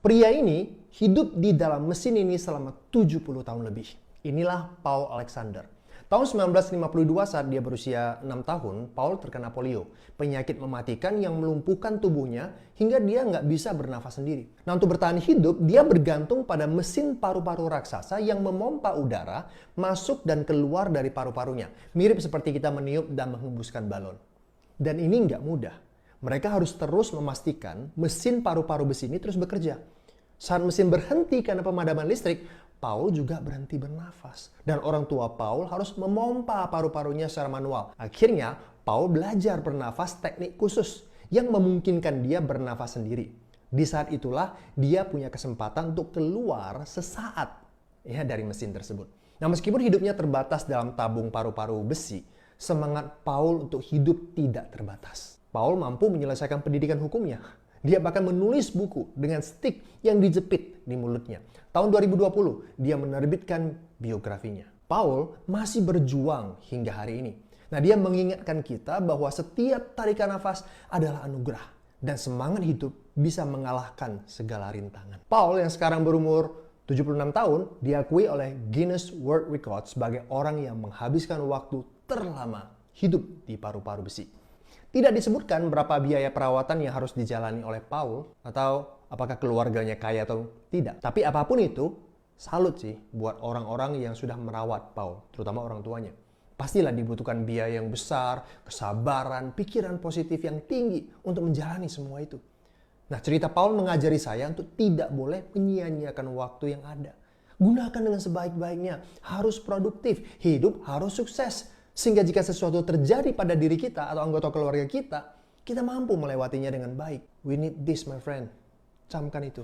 Pria ini hidup di dalam mesin ini selama 70 tahun lebih. Inilah Paul Alexander. Tahun 1952 saat dia berusia 6 tahun, Paul terkena polio. Penyakit mematikan yang melumpuhkan tubuhnya hingga dia nggak bisa bernafas sendiri. Nah, untuk bertahan hidup, dia bergantung pada mesin paru-paru raksasa yang memompa udara masuk dan keluar dari paru-parunya. Mirip seperti kita meniup dan menghembuskan balon. Dan ini nggak mudah. Mereka harus terus memastikan mesin paru-paru besi ini terus bekerja. Saat mesin berhenti karena pemadaman listrik, Paul juga berhenti bernafas. Dan orang tua Paul harus memompa paru-parunya secara manual. Akhirnya, Paul belajar bernafas teknik khusus yang memungkinkan dia bernafas sendiri. Di saat itulah, dia punya kesempatan untuk keluar sesaat dari mesin tersebut. Nah, meskipun hidupnya terbatas dalam tabung paru-paru besi, semangat Paul untuk hidup tidak terbatas. Paul mampu menyelesaikan pendidikan hukumnya. Dia bahkan menulis buku dengan stik yang dijepit di mulutnya. Tahun 2020, dia menerbitkan biografinya. Paul masih berjuang hingga hari ini. Nah, dia mengingatkan kita bahwa setiap tarikan nafas adalah anugerah. Dan semangat hidup bisa mengalahkan segala rintangan. Paul yang sekarang berumur 76 tahun, diakui oleh Guinness World Records sebagai orang yang menghabiskan waktu terlama hidup di paru-paru besi. Tidak disebutkan berapa biaya perawatan yang harus dijalani oleh Paul atau apakah keluarganya kaya atau tidak. Tapi apapun itu, salut sih buat orang-orang yang sudah merawat Paul, terutama orang tuanya. Pastilah dibutuhkan biaya yang besar, kesabaran, pikiran positif yang tinggi untuk menjalani semua itu. Nah, cerita Paul mengajari saya untuk tidak boleh menyia-nyiakan waktu yang ada. Gunakan dengan sebaik-baiknya, harus produktif, hidup harus sukses. Sehingga jika sesuatu terjadi pada diri kita atau anggota keluarga kita, kita mampu melewatinya dengan baik. We need this, my friend. Camkan itu.